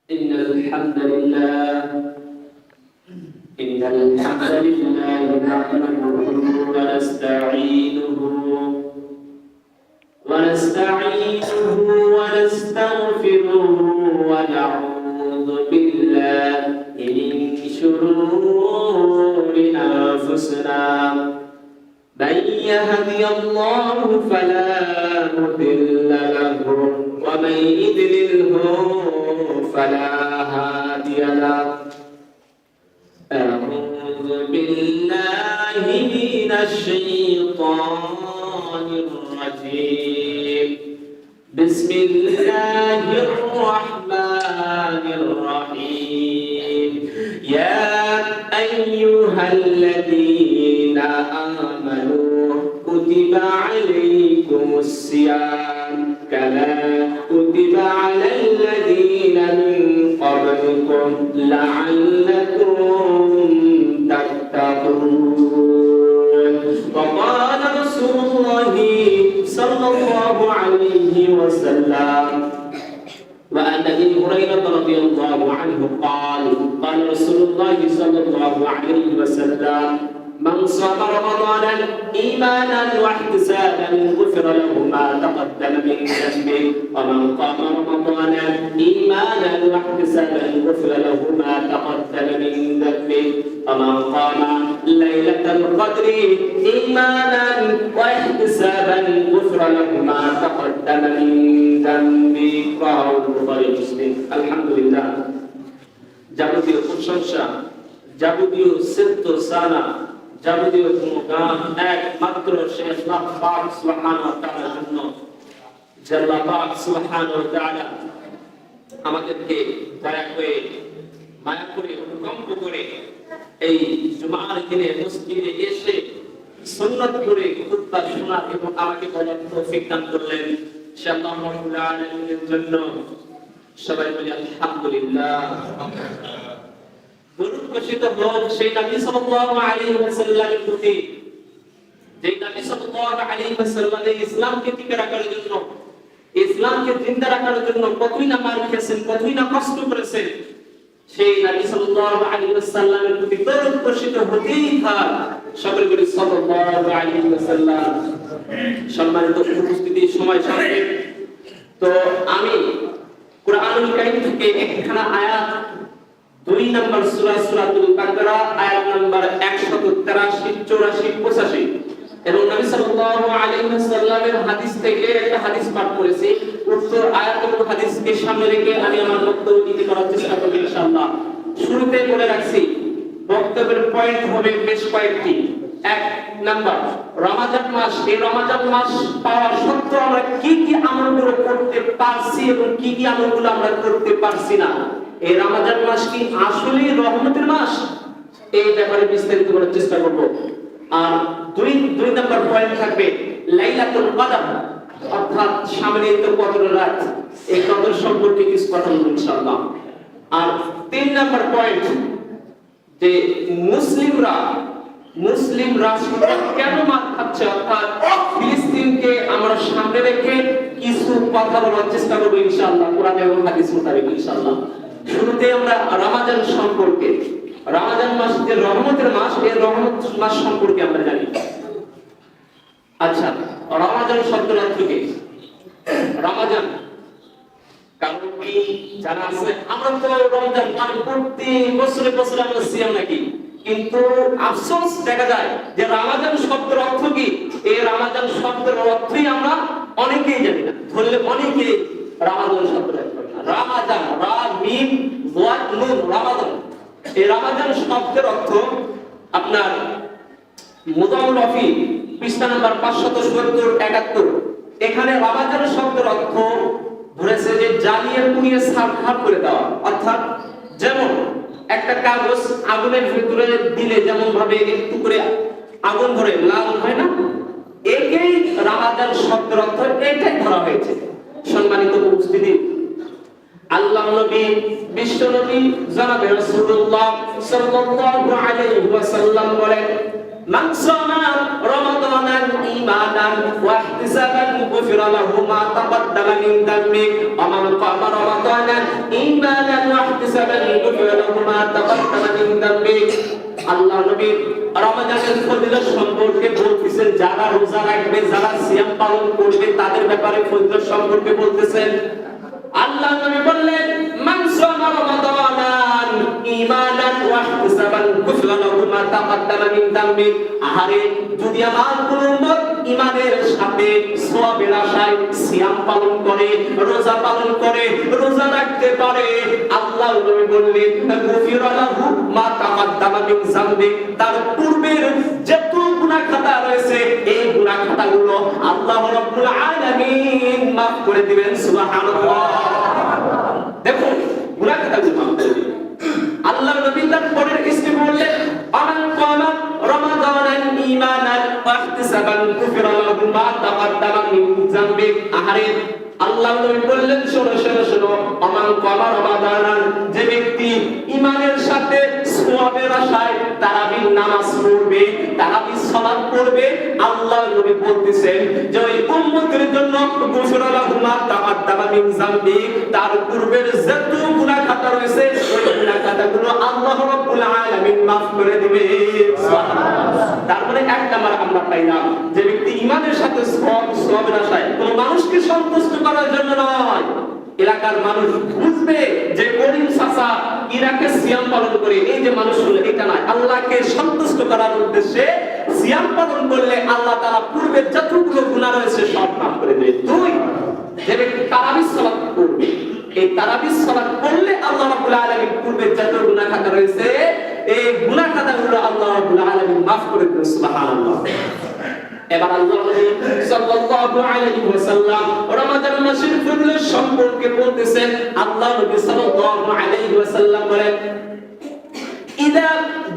إن الحمد لله نحمده ونستعينه ونستغفره ونعوذ بالله من شرور أنفسنا من يهدي الله فلا مضل له ومن يضلله فلا هادي له أعوذ بالله من الشيطان الرجيم بسم الله الرحمن الرحيم يا أيها الذين آمنوا كتب عليكم الصيام كما كتب على الذين من قبلكم لعلكم تتقون وقال رسول الله صلى الله عليه وسلم وعن ابي هريره رضي الله عنه قال قال رسول الله صلى الله عليه وسلم من صام رمضانا ايمانا واحتسابا غفر له ما تقدم من ذنبه ومن قام رمضانا ايمانا واحتسابا غفر له ما تقدم من ذنبه ومن قام ليله القدر ايمانا واحتسابا غفر له ما تقدم من ذنبه رواه البخاري ومسلم الحمد لله যাবতীয় প্রশংসা যাবতীয় সিদ্ধ সানা যাবতীয় গুণগান একমাত্র সেই আল্লাহ পাক সুবহানাহু ওয়া তাআলার জন্য। যে আল্লাহ পাক সুবহানাহু ওয়া তাআলা আমাদেরকে দয়া করে মায়া করে অনুকম্প করে এই জুমার দিনে মসজিদে এসে সুন্নাত করে খুতবা শোনা এবং আমাকে বলার তৌফিক দান করলেন, সে আল্লাহ রাব্বুল আলামিনের জন্য সবাই বলি আলহামদুলিল্লাহ। দরুদ বর্ষিত হোক সেই নবী সাল্লাল্লাহু আলাইহি ওয়াসাল্লামের প্রতি, যে নবী সাল্লাল্লাহু আলাইহি ওয়াসাল্লাম ইসলামকে টিকে রাখার জন্য, ইসলামকে জিন্দা রাখার জন্য কতই না মার খেয়েছেন, কতই না কষ্ট করেছেন। সেই নবী সাল্লাল্লাহু আলাইহি ওয়াসাল্লামের প্রতি দরুদ বর্ষিত হতেই থাক। সকলে বলি সাল্লাল্লাহু আলাইহি ওয়াসাল্লাম। সম্মানিত উপস্থিতি, সময় সাপেক্ষ, তো আমি কুরআনুল কারীম থেকে একখানা আয়াত 2 নম্বর সূরা সূরাতুল বাকারা আয়াত নাম্বার 183, 84, 85 এবং নবী সাল্লাল্লাহু আলাইহি ওয়াসাল্লামের হাদিস থেকে একটা হাদিস পাঠ করেছি। উক্ত আয়াত এবং হাদিসকে সামনে রেখে আমি আমার বক্তব্য দিতে করার চেষ্টা করব ইনশাআল্লাহ। শুরুতে বলে রাখছি বক্তব্যের পয়েন্ট হবে বেশ কয়েকটি। 1 নাম্বার, রমজান মাস। এই রমজান মাস পাওয়ার সত্ত্বেও আমরা কি কি আমলগুলো করতে পারছি এবং কি কি আমলগুলো আমরা করতে পারছি না। এই রমজান মাস কি আসলেই রহমতের মাস, এই ব্যাপারে বিস্তারিত করার চেষ্টা করব। আর 2 নাম্বার পয়েন্ট থাকবে লাইলাতুল কদর, অর্থাৎ সামনে তো কদর রাত, এই কদর সম্পর্কে কিছু কথা বলবো ইনশাআল্লাহ। আর 3 নাম্বার পয়েন্ট, যে মুসলিম রাষ্ট্র কেন মার খাচ্ছে, অর্থাৎ ফিলিস্তিনকে আমরা সামনে রেখে কিছু কথা বলার চেষ্টা করব ইনশাআল্লাহ, কোরআন এবং হাদিস মোতাবেক ইনশাআল্লাহ। শুরুতে আমরা রমজান সম্পর্কে, রমজান মাস যে রহমতের মাস, এই রহমত মাস সম্পর্কে আমরা জানি। আচ্ছা, রমজান শব্দের অর্থ কি? রমজান কারণ কি জানা আছে? আমরা তো রমজান মানে প্রতি বছরে বছরে আমরা সিয়াম নাকি, কিন্তু আফসোস দেখা যায় যে রমজান শব্দের অর্থ কি, এই রমজান শব্দের অর্থই আমরা অনেকেই জানি না। ধরলে অনেকেই রমজান শব্দের অর্থ না। রমজান, রা মিম ওয়াত নুন, রমজান। এই রমজান শব্দের অর্থ আপনার মুদাওয়াফি পৃষ্ঠা নাম্বার 570-71, এখানে রমজান শব্দের অর্থ ধরেছে যে জ্বালিয়ে পুড়িয়ে সাফ করে দেওয়া। অর্থাৎ যেমন একটা কাগজ আগুনের ভিতরে দিলে যেমন ভাবে একটু করে আগুন ধরে লাল হয় না, একেই রমজান শব্দের অর্থ এটাই ধরা হয়েছে। সম্মানিত উপস্থিতি, আল্লাহর নবী, বিশ্ব নবী জনাবে রাসূলুল্লাহ সাল্লাল্লাহু আলাইহি ওয়াসাল্লাম বলেন, মান সামা রমাদানান ঈমানান ওয়া ইহতিসাবান গুফিরা লাহু মা তাকাদ্দামা মিন দামবি ওয়া মান কামা রমাদানান ঈমানান ওয়া واحتسبا غفر له ما تقدم من ذنبه আল্লাহ নবী রমজানের ফজিলত সম্পর্কে বলতেছেন, যারা রোজা রাখবে, যারা সিয়াম পালন করবে তাদের ব্যাপারে ফজিলত সম্পর্কে বলতেছেন। আল্লাহ নবী বললেন, মান সামা রমাদানান ঈমানান ওয়া ইহতিসাবান গুফিরা লাহু মা তাকাদ্দামা মিন যামবি। আহারে, যদি আমার কোন উম্মত ঈমানের সাথে সওয়াবের আশায় সিয়াম পালন করে, রোজা পালন করে, রোজা রাখতে পারে, আল্লাহ নবী বললেন গুফিরা লাহু মা তাকাদ্দামা মিন যামবি, তার পূর্বের যত গুনাহ খাতা রয়েছে এই গুনাহ খাতাগুলো আল্লাহ রাব্বুল আলামিন maaf করে দিবেন। সুবহানাল্লাহ। দেখুন, গুনাহ খাতাগুলো maaf করে দিবেন। আল্লাহ নবী তার পরের স্টেপ বললেন, আমান কামা রমাদানান ঈমানান ওয়া ইহতিসাবান গুফিরা লাহু মা তাকাদ্দামা মিন যামবি। আহারে, আল্লাহ নবী বললেন, শোনো শোনো শোনো, আমান কামা রমাদানান, যে ব্যক্তি ঈমানের সাথে সওয়াবের আশায় তারাবির নামাজ পড়বে, তারাবির সালাত পড়বে, আল্লাহ নবী বলতেছেন যে ওই উম্মতের জন্য গুফিরা লাহু মা তাকাদ্দামা মিন যামবি, তার পূর্বের যত গুনাহ খাতা রয়েছে ওই গুনাহ খাতাগুলো আল্লাহ রাব্বুল আলামিন maaf করে দিবে। সুবহানাল্লাহ। তারপরে এক নাম্বার আমরা পাইলাম, যে ব্যক্তি ঈমানের সাথে সওয়াবের আশায় কোন মানুষকে সন্তুষ্ট করার জন্য নয়, এলাকার মানুষ বুঝবে যে করিম চাচা ইরাকে সিয়াম পালন করে, এই যে মানুষগুলো, এটা নয়, আল্লাহকে সন্তুষ্ট করার উদ্দেশ্যে সিয়াম পালন করলে আল্লাহ তাআলা পূর্বের যতগুলো গুনাহ রয়েছে সব maaf করে দেবে। দুই, যে ব্যক্তি তারাবির সালাত করবে, এই তারাবির সালাত করলে আল্লাহ রাব্বুল আলামিন পূর্বের যত গুনাহ খাতা রয়েছে এই গুনাহ খাতাগুলো আল্লাহ রাব্বুল আলামিন maaf করে দেবেন। সুবহানাল্লাহ। এবার আল্লাহ নবী সাল্লাল্লাহু আলাইহি ওয়াসাল্লাম রমাদান মাসের ফজিলত সম্পর্কে বলতেছেন। আল্লাহ নবী সাল্লাল্লাহু আলাইহি ওয়াসাল্লাম বলেন, ইদা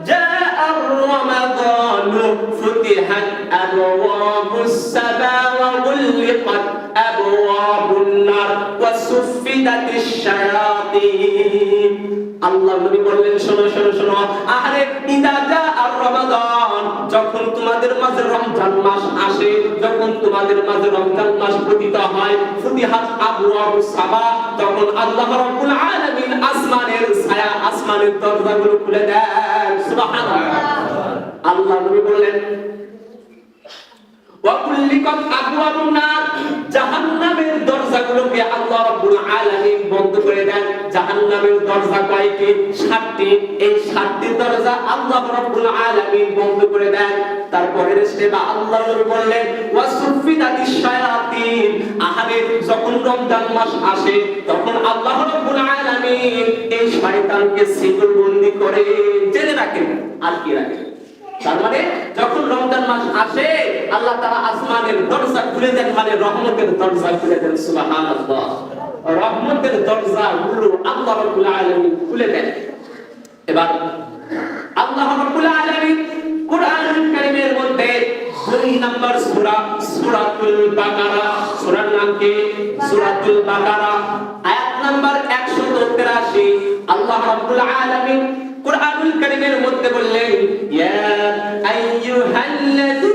জাআ রমাদান ফুতিহাত আবওয়াবুস সামা ওয়া গুলিকাত আবওয়াবুন নার ওয়া সুফিদাতিশ শায়াতিন। আল্লাহ নবী বললেন, শোনো শোনো শোনো, আরে ইদা জাআ রমাদান, যখন তোমাদের মাঝে রমজান মাস আসে, যখন তোমাদের মাঝে রমজান মাস পতিত হয়, ফুতিহাত আবওয়াবুস সামা, তখন আল্লাহ রাব্বুল আলামিন আসমানের ছায়া, আসমানের দরজাগুলো খুলে দেন। সুবহানাল্লাহ। আল্লাহ নবী বললেন, ওয়া কুল্লিকাত আবওয়াবুন নার, জাহান্নামের দরজাগুলোকে আল্লাহ রাব্বুল আলামিন বন্ধ করে দেন। জাহান্নামের দরজা কয়টি? 7টি। এই 7টি দরজা আল্লাহ রাব্বুল আলামিন বন্ধ করে দেন। তারপরে স্টেপ আল্লাহ নবী বললেন, ওয়া সুফিদাতিশ শায়াতিন, আহারে, যখন রমজান মাস আসে তখন আল্লাহ রাব্বুল আলামিন এই শয়তানকে সিলবন্দি করে জেলে রাখেন। আর কি রাখেন? তার মানে যখন রমজান মাস আসে আল্লাহ তাআলা আসমানের দরজা খুলে দেন, মানে রহমতের দরজা খুলে দেন। সুবহানাল্লাহ। রহমতের দরজাগুলো আল্লাহ রাব্বুল আলামিন খুলে দেন। এবার আল্লাহ রাব্বুল আলামিন কোরআনুল কারীমের মধ্যে 2 নম্বর সূরা, সূরাতুল বাকারা, সূরার নাম কি? সূরাতুল বাকারা, আয়াত নাম্বার 183। আল্লাহ রাব্বুল আলামিন কুরআনুল কারীমের মধ্যে বললেন, ইয়া আইয়ুহাল্লাযীনা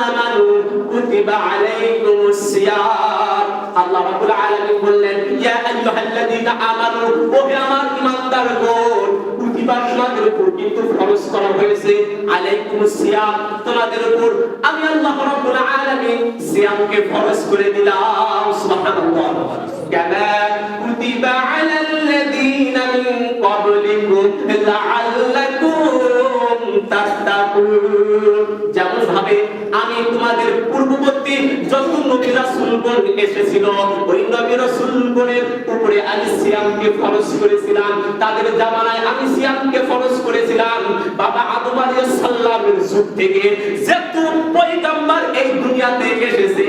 আমানু কুতিবা আলাইকুমুস সিয়াম। আল্লাহ রাব্বুল আলামিন বললেন, ইয়া আইয়ুহাল্লাযীনা আমানু, ও হে আমার ঈমানদারগণ, কুতিবা, তোমাদের উপর কিন্তু ফরজ করা হয়েছে, আলাইকুমুস সিয়াম, তোমাদের উপর আমি আল্লাহ রাব্বুল আলামিন সিয়ামকে ফরজ করে দিলাম। সুবহানাল্লাহ। কামা কুতিবা আলাল্লাযীনা মিন ক্বাবলিকুম লাআল্লাকুম তাত্তাকুন, যেমন ভাবে আমি তোমাদের পূর্ববর্তী যত নবী রাসূলগণ এসেছিল ওই নবী রাসূলগণের উপরে আমি সিয়ামকে ফরজ করেছিলাম, তাদের জামানায় আমি সিয়ামকে ফরজ করেছিলাম। বাবা আদম আলাইহিস সালামের যুগ থেকে যত পয়গম্বর এই দুনিয়াতে এসেছে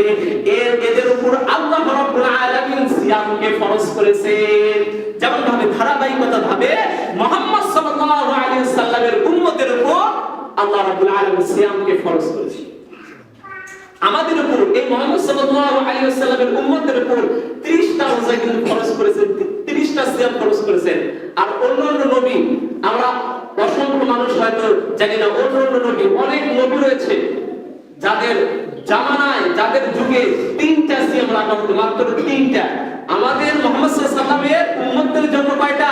এদের উপর আল্লাহ রাব্বুল আলামিন সিয়ামকে ফরজ করেছেন। যেমন ভাবে ধারাবাহিকতা ভাবে মুহাম্মদ সাল্লাল্লাহু আলাইহি সাল্লামের উম্মতের উপর আল্লাহ রাব্বুল আলামিন সিয়ামকে ফরজ করেছেন। আমাদের উপর এই মুহাম্মদ সাল্লাল্লাহু আলাইহি ওয়াসাল্লামের উম্মতের উপর 30টা রোজা কিন্তু ফরজ করেছেন, 30টা সিয়াম ফরজ করেছেন। আর অন্যান্য নবী, আমরা অসংখ্য মানুষ হয়তো জানি না, অন্যান্য নবী, অনেক নবী রয়েছে যাদের জামানায়, যাদের যুগে 3টা সিয়াম রাখা হতো, মাত্র 3টা। আমাদের মুহাম্মদ সাল্লাল্লাহু আলাইহি ওয়াসাল্লামের উম্মতের জন্য কয়টা?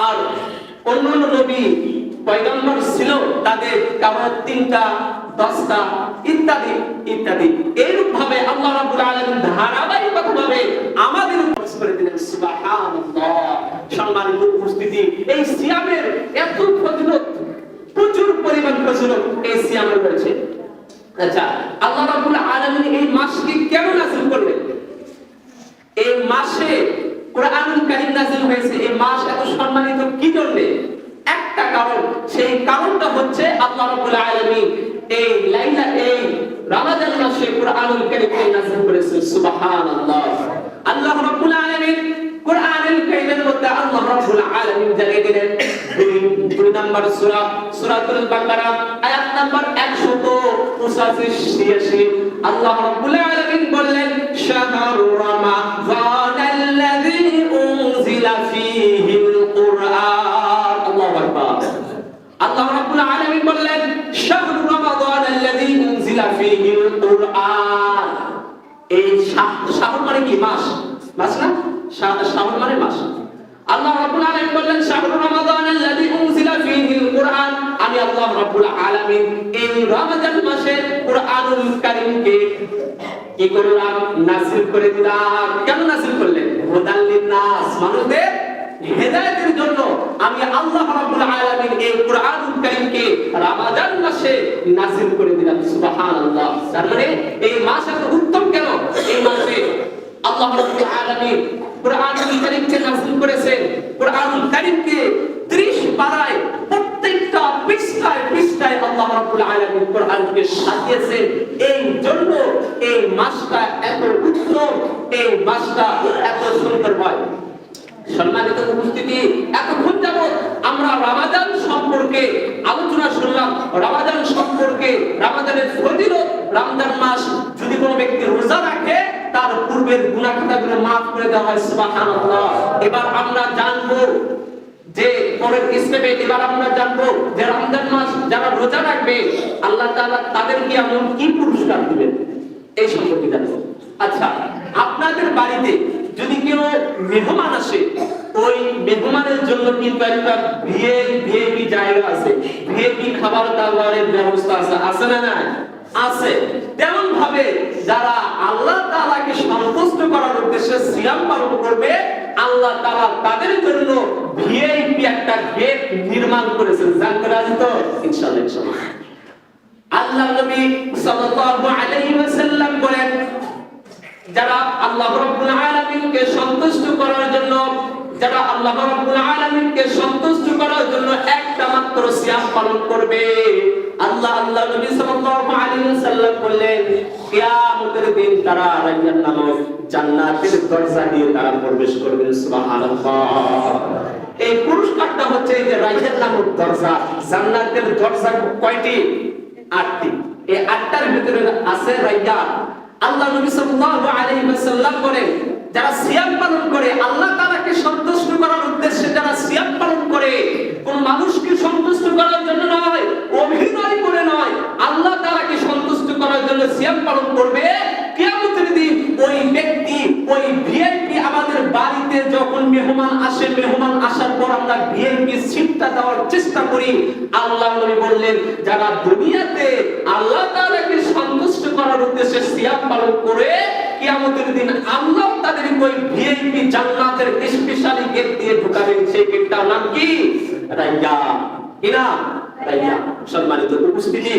আর অন্যান্য নবী পয়গম্বর ছিল, তাদের কারো 3টা 10টা ইত্যাদি ইত্যাদি। এইরূপ ভাবে আল্লাহ রাব্বুল আলামিন ধারাবাহিকভাবে আমাদের উপর করে দিলেন। সুবহানাল্লাহ। সম্মানিত উপস্থিতি, এই সিয়ামের এত ফজিলত, প্রচুর পরিমাণ ফজিলত এই সিয়ামের রয়েছে। আচ্ছা, আল্লাহ রাব্বুল আলামিন এই মাসকে কেন নাযিল করলেন? এই মাসে কোরআনুল কারীম নাযিল হয়েছে। এই মাস এত সম্মানিত কি জন্য? একটা কারণ, সেই কারণটা হচ্ছে আল্লাহ রাব্বুল আলামিন এই রমাদান মাসে কোরআনুল কারীম নাযিল করেছেন। সুবহানাল্লাহ। আল্লাহ রাব্বুল আলামিন কোরআনুল কারীমের মধ্যে আল্লাহ রাব্বুল আলামিন জানিয়ে দিলেন 2 নম্বর সূরা সূরাতুল বাকারা আয়াত নাম্বার 185-86 আল্লাহ রাব্বুল আলামিন বললেন, শাহরু রমাযানাল্লাযী উনজিলা ফীহিল কুরআন। আল্লাহু আকবার। আল্লাহ রাব্বুল আলামিন বললেন, শাহরু রমাযানাল্লাযী উনজিলা ফীহিল কুরআন। এই শাহর মানে কি? মাস। মাস না? শাহর মানে মাস। আল্লাহ রাব্বুল আলামিন বললেন, শাহরু রমাযানাল্লাযী উনজিলা ফীহিল কুরআন। আমি আল্লাহ রাব্বুল আলামিন এই রমাদান মাসে কোরআনুল কারীমকে কি করলাম? নাযিল করে দিলাম। কেন নাযিল করলেন? হুদাল লিন-নাস, মানুষদের হেদায়েতের জন্য আমি আল্লাহ রাব্বুল আলামিন এই কোরআনুল কারীমকে রমাদান মাসে নাযিল করে দিলাম। সুবহানাল্লাহ। তার মানে এই মাস এত উত্তম কেন? এই মাসে আল্লাহ রাব্বুল আলামিন কোরআনুল কারীমকে নাযিল করেছেন। কোরআনুল কারীমকে 30 পারায় প্রত্যেকটা পৃষ্ঠায় আল্লাহ রাব্বুল আলামিন কোরআনকে সাজিয়েছেন। এই জন্য এই মাসটা এত উত্তম, এই মাসটা এত সুন্দরময়। সম্মানিত উপস্থিতি, এতক্ষণ যাবত আমরা রমাদান সম্পর্কে আলোচনা শুনলাম। রমাদান সম্পর্কে, রমাদানের ফজিলত, রমজান মাস যদি কোনো ব্যক্তি রোজা রাখে তার পূর্বের গুনাহ খাতাগুলো মাফ করে দেওয়া হয়। সুবহানাল্লাহ। এবার আমরা জানবো যে পরের স্টেপে এবার আমরা জানবো যে রমজান মাস যারা রোজা রাখবে আল্লাহ তাআলা তাদেরকে এমন কি পুরস্কার দিবেন, এই সম্পর্কে জানবো। আচ্ছা, আপনাদের বাড়িতে যদি কেউ মেহমান আসে, ওই মেহমানের জন্য কিন্তু একটা ভিআইপি জায়গা আছে, ভিআইপি খাবার দাবারের ব্যবস্থা আছে, আছে না? না আছে। তেমন ভাবে যারা আল্লাহ তাআলাকে সন্তুষ্ট করার উদ্দেশ্যে সিয়াম পালন করবে, আল্লাহ তাআলা তাদের জন্য ভিআইপি একটা গেট নির্মাণ করেছেন। জানতে রাজি তো? ইনশাআল্লাহ ইনশাআল্লাহ। আল্লাহ নবী সাল্লাল্লাহু আলাইহি ওয়াসাল্লাম বলেন, যারা আল্লাহ রাব্বুল আলামিনকে সন্তুষ্ট করার জন্য, যারা আল্লাহ রাব্বুল আলামিনকে সন্তুষ্ট করার জন্য একটা মাত্র সিয়াম পালন করবে, আল্লাহ নবী সাল্লাল্লাহু আলাইহি ওয়াসাল্লাম বললেন, কিয়ামতের দিন তারা রায়্যান নামক জান্নাতের দরজা দিয়ে তারা প্রবেশ করবে। সুবহানাল্লাহ। এই পুরস্কারটা হচ্ছে এই যে রায়্যান নামক দরজা। জান্নাতের দরজা কয়টি? 8টি। এই 8টার ভিতরে আছে রায়্যান। আল্লাহ নবী সাল্লাল্লাহু আলাইহি ওয়াসাল্লাম বলেন, যারা সিয়াম পালন করে, আল্লাহ তাআলাকে সন্তুষ্ট করার উদ্দেশ্যে যারা সিয়াম পালন করে, কোন মানুষকে সন্তুষ্ট করার জন্য নয়, অভিনয় করে নয়, আল্লাহ তাআলাকে সন্তুষ্ট করার জন্য সিয়াম পালন করবে, কিয়ামতের দিন ওই ব্যক্তি, ওই ভিআইপি, আমাদের বাড়িতে যখন মেহমান আসে, মেহমান আসার পর আমরা ভিআইপি সিটটা দেওয়ার চেষ্টা করি। আল্লাহ নবী বললেন, যারা দুনিয়াতে আল্লাহ তাআলাকে সন্তুষ্ট করার উদ্দেশ্যে সিয়াম পালন করে, কিয়ামতের দিন আল্লাহ তাদের ওই ভিআইপি জান্নাতের স্পেশালি গেট দিয়ে ঢোকাবেন। সেই গেটটার নাম কি? রায়্যান। কি নাম? রায়্যান। সম্মানিত উপস্থিতি,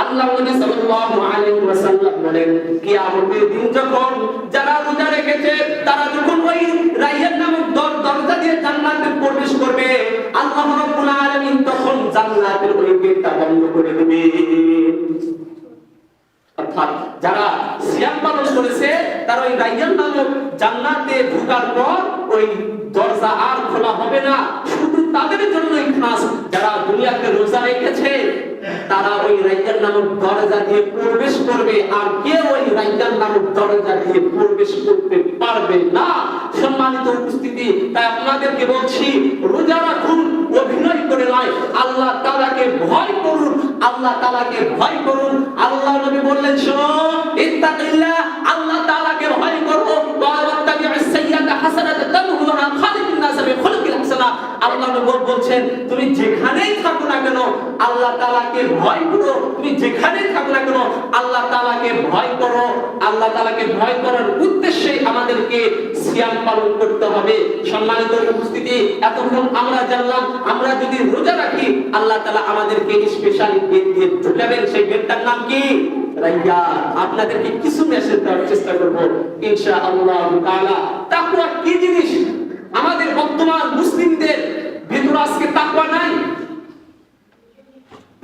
আল্লাহ নবী সাল্লাল্লাহু আলাইহি ওয়াসাল্লাম বলেন, কিয়ামতের দিন যখন যারা রোজা রেখেছে তারা যখন ওই রায়্যান নামক দরজা দিয়ে জান্নাতে প্রবেশ করবে, আল্লাহ রাব্বুল আলামিন তখন জান্নাতের ওই গেটটা বন্ধ করে দিবেন। অর্থাৎ যারা সিয়াম পালন করেছে তারা ওই রায়্যান নামক জান্নাতে ঢোকার পর ওই দরজা আর খোলা হবে না। শুধু তাদের জন্যই খাস, যারা দুনিয়াতে রোজা রেখেছে তারা ওই রায়্যান নামক দরজা দিয়ে প্রবেশ করবে, আর কেউ ওই রায়্যান নামক দরজা দিয়ে প্রবেশ করতে পারবে না। সম্মানিত উপস্থিতি, তাই আপনাদেরকে বলছি, রোজা রাখুন, অভিনয় করে নয়, আল্লাহ তাআলাকে ভয় করুন, আল্লাহ তাআলাকে ভয় করুন। আল্লাহ নবী বললেন, শোনো, ইত্তাকিল্লাহ, আল্লাহ তাআলাকে ভয় করো, ওয়াত্তাবি'আস সাইয়্যাতা হাসানাতান তামহুহা, খালিকুন নাস বিখুলকিল হাসানা, আল্লাহ নবী বলছেন তুমি যেখানেই থাকো না কেন আল্লাহ তাআলাকে ভয় করো, তুমি যেখানেই থাকো না কেন আল্লাহ তাআলাকে ভয় করো। আল্লাহ তাআলাকে ভয় করার উদ্দেশ্যে আমাদেরকে সিয়াম পালন করতে হবে। সম্মানিত উপস্থিতি, এতক্ষণ আমরা জানলাম আমরা যদি রোজা রাখি আল্লাহ তাআলা আমাদেরকে স্পেশালি গেট দিয়ে ঢুকাবেন। সেই গেটটার নাম কি? রাইয়ান। আপনাদেরকে কিছু মেসেজ দেওয়ার চেষ্টা করব ইনশাআল্লাহ তাআলা। তাকওয়া কি জিনিস? আমাদের বর্তমান মুসলিমদের ভিতরে আজকে তাকওয়া নাই।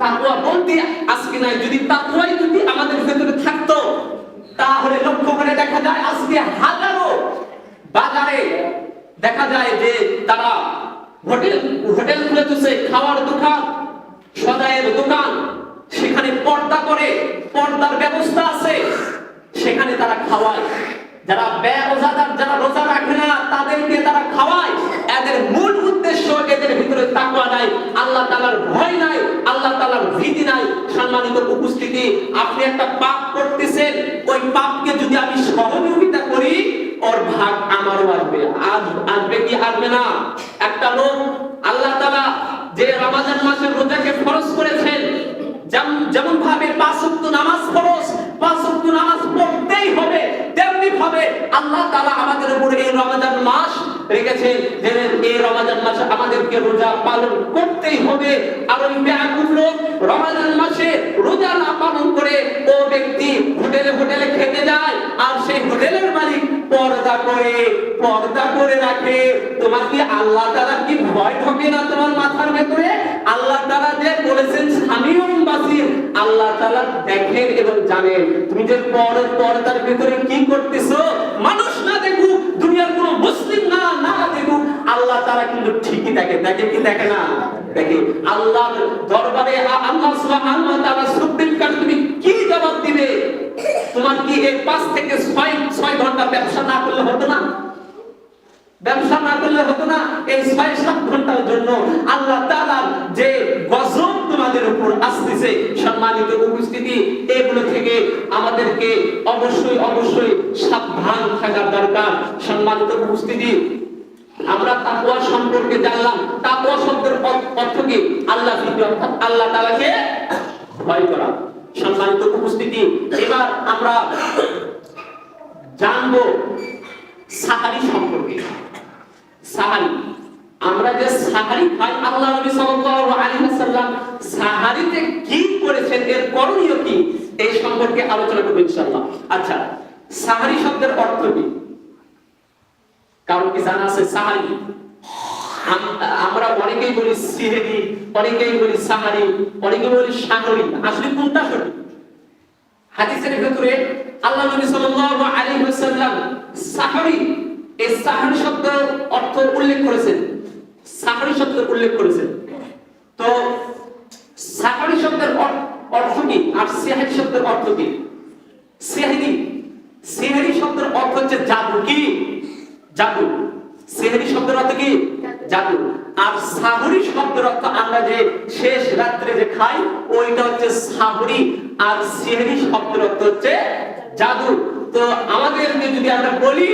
তাকওয়া বলতে আজকে নাই। যদি তাকওয়াই যদি আমাদের ভিতরে থাকতো তাহলে লক্ষ্য করে দেখা যায় আজকে হাজারো বাজারে দেখা যায় যে তারা হোটেল খুলে দিয়েছে, খাওয়ার দোকান, সদাইয়ের দোকান, সেখানে পর্দা করে, পর্দার ব্যবস্থা আছে, সেখানে তারা খাওয়ায়। যারা বেরোজাদার, যারা রোজা রাখে না তাদেরকে তারা খাওয়ায়। এদের মূল উদ্দেশ্য এদের ভিতরে তাকওয়া নাই, আল্লাহ তাআলার ভয় নাই, আল্লাহ তাআলার ভীতি নাই। সম্মানিত উপস্থিতি, আপনি একটা পাপ করতেছেন, ওই পাপকে যদি আমি সহযোগিতা করি ওর ভাগ আমারও আসবে। আসবে কি আসবে না? একটা লোক আল্লাহ তাআলা যে রমজান মাসের রোজাকে ফরজ করেছেন, যেমন ভাবে 5 ওয়াক্ত নামাজ ফরজ, 5 ওয়াক্ত নামাজ পড়তেই হবে, তেমনি ভাবে আল্লাহ তাআলা আমাদের উপরে এই রমজান মাস রেখেছেন যে এই রমজান মাসে আমাদেরকে রোজা পালন করতেই হবে। আর ওই বেয়াকুব লোক রমজান মাসে রোজা না পালন করে ও ব্যক্তি হোটেলে খেতে যায়, আর সেই হোটেলের মালিক পর্দা করে রাখে। তোমার কি আল্লাহ তাআলা কি ভয় ঢোকে না তোমার মাথার ভেতরে? আল্লাহ তাআলা যে বলেছেন সামিউন বাসির, আল্লাহ তাআলা দেখেন এবং জানেন তুমি যে পর্দার ভিতরে কি করতেছো। মানুষ না দেখুক, দুনিয়ার কোনো মুসলিম না দেখুক, আল্লাহ তাআলা কিন্তু ঠিকই দেখে কি দেখে না? দেখে। আল্লাহর দরবারে আল্লাহ সুবহানাহু ওয়া তাআলা সুপ্রিম কোর্ট তুমি কি জবাব দিবে? তোমার কি এই 5 থেকে 6 ঘন্টা ব্যবসা না করলে হতো না? ব্যবসা না করলে হতো না? এই 6-7 ঘন্টার জন্য আল্লাহ তাআলার যে গজব তোমাদের উপর আসছে। সম্মানিত উপস্থিতি, এগুলো থেকে আমাদেরকে অবশ্যই সাবধান থাকা দরকার। সম্মানিত উপস্থিতি, আমরা তাকওয়া সম্পর্কে জানলাম। তাকওয়া শব্দের অর্থ কি? আল্লাহ ভীতি, অর্থাৎ আল্লাহ তাআলাকে ভয় করা। সম্মানিত উপস্থিতি, এবার আমরা জানবো সাহারি সম্পর্কে। সাহারি, আমরা যে সাহারি খাই, আল্লাহ নবী সাল্লাল্লাহু আলাইহি ওয়াসাল্লাম সাহারিতে কি করেছেন, এর করণীয় কি, এই সম্পর্কে আলোচনা করব ইনশাআল্লাহ। আচ্ছা, সাহারি শব্দের অর্থ কি? কারণ কি জানা আছে? সাহারি আমরা অনেকেই বলি সিহরি, অনেকেই বলি সাহারি, অনেকেই বলি সাহরি। আসলে কোনটা সঠিক? হাদিসের ভিতরে আল্লাহ নবী সাল্লাল্লাহু আলাইহি ওয়াসাল্লাম সাহরি, এই সাহরি শব্দের অর্থ উল্লেখ করেছেন। সাহরি শব্দের উল্লেখ করেছেন। তো সাহরি শব্দের অর্থ কি আর সিহরি শব্দের অর্থ কি? সিহরি শব্দের অর্থ হচ্ছে জাদু। কি? জাদু। সিহরি শব্দের অর্থ কি? জাদু। আর সাহরি শব্দের অর্থ আমরা যে শেষ রাত্রে যে খাই ওইটা হচ্ছে সাহরি। আর সিহরি শব্দের অর্থ হচ্ছে জাদু। তো আমাদেরকে যদি আমরা বলি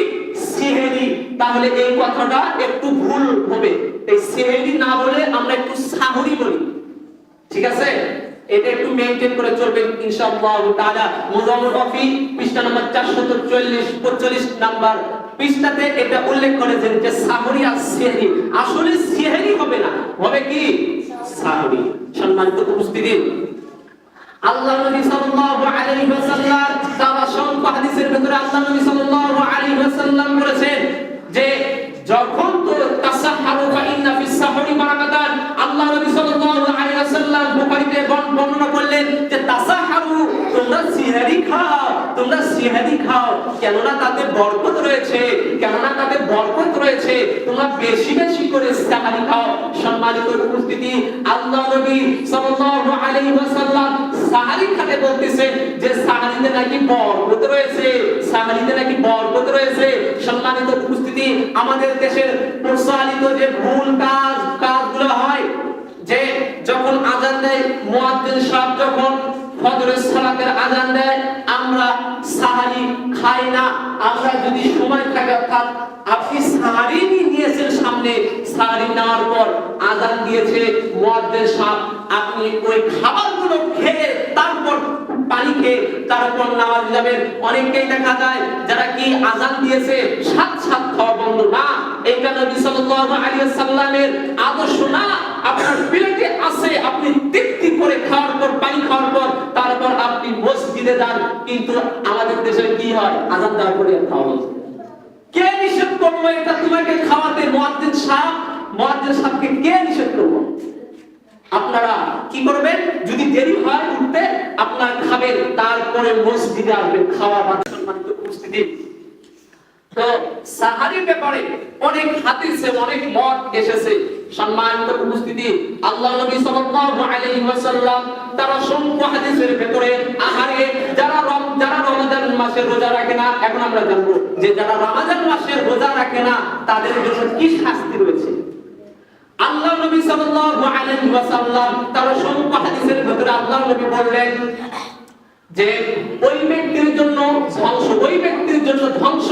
সিহরি, তাহলে এই কথাটা একটু ভুল হবে। এই সিহরি না বলে আমরা একটু সাহরি বলি, ঠিক আছে? এটা একটু মেইনটেইন করে চলবেন ইনশাআল্লাহ তাআলা। মুজাম্মল রফি পৃষ্ঠা নম্বর 440-45 নাম্বার পৃষ্ঠাতে এটা উল্লেখ করেছেন যে সাহরি আর সিহরি। আসলে সিহরি হবে না, হবে কি? সাহরি। সম্মানিত উপস্থিতি, আল্লাহ নবী সাল্লাল্লাহু আলাইহি ওয়াসাল্লাম তার অসংখ্য হাদিসের ভিতরে আল্লাহ নবী সাল্লাল্লাহু আলাইহি ওয়াসাল্লাম বলেছেন যে যখন তো তাসাহহারু ফা ইন্না ফিস সাহরি বারাকাতান। আল্লাহ নবী সাল্লাল্লাহু আলাইহি ওয়াসাল্লাম বুখারীতে বর্ণনা করলেন যে তাসাহহারু, তোমরা সিহরি খাও, তোমরা সিহরি খাও, কেননা তাতে বরকত রয়েছে, কেননা তাতে বরকত রয়েছে, তোমরা বেশি বেশি করে সিহরি খাও। সম্মানিত উপস্থিতি, আল্লাহ নবী সাল্লাল্লাহু আলাইহি ওয়াসাল্লাম সাহারি খেতে বলতেছেন যে সাহারিতে নাকি বরকত রয়েছে, সাহারিতে নাকি বরকত রয়েছে। সম্মানিত উপস্থিতি, আমাদের দেশের প্রচলিত যে ভুল কাজগুলো হয় যে যখন আযান দেয় মুয়াজ্জিন সাহেব, যখন ফজরের সালাতের আযান দেয় আমরা সাহারি খাই না। আমরা যদি সময় থাকে, অর্থাৎ আপনি সাহারি নিয়েছেন সামনে সাহারি নেওয়ার পর আযান দিয়েছে মুয়াজ্জিন সাহেব, আপনি ওই খাবারগুলো খেয়ে তারপর পানি খেয়ে তারপর নামাজ যাবেন। অনেকেই দেখা যায় যারা কি আযান দিয়েছে সাত সাত খাওয়া বন্ধ না, এটা নবী সাল্লাল্লাহু আলাইহি ওয়াসাল্লামের আদর্শ না। আপনার প্লেটে আছে, আপনি তৃপ্তি করে খাওয়ার পর পানি খাওয়ার পর তারপর আপনি মসজিদে যান। কিন্তু আমাদের দেশে কি হয়, আযান দেওয়ার পরে খাওয়া। কে নিষেধ করলো এটা তোমাকে খাওয়াতে? মুয়াজ্জিন সাহেবকে কে নিষেধ করলো? আপনারা কি করবেন? যদি দেরি হয় উঠতে, আপনারা খাবেন, তারপরে মসজিদে আসবেন খাওয়া বাদ। সম্মানিত উপস্থিতি, তো সাহারির ব্যাপারে অনেক হাদিসে অনেক মত এসেছে। সম্মানিত উপস্থিতি, আল্লাহ নবী সাল্লাল্লাহু আলাইহি ওয়াসাল্লাম তার অসংখ্য হাদিসের ভিতরে আহারে যারা রমজান মাসের রোজা রাখে না, এখন আমরা জানবো যে যারা রমজান মাসের রোজা রাখে না তাদের জন্য কি শাস্তি রয়েছে। আল্লাহ নবী সাল্লাল্লাহু আলাইহি ওয়াসাল্লাম তার অসংখ্য হাদিসের ভিতরে আল্লাহ নবী বললেন যে ওই ব্যক্তির জন্য ধ্বংস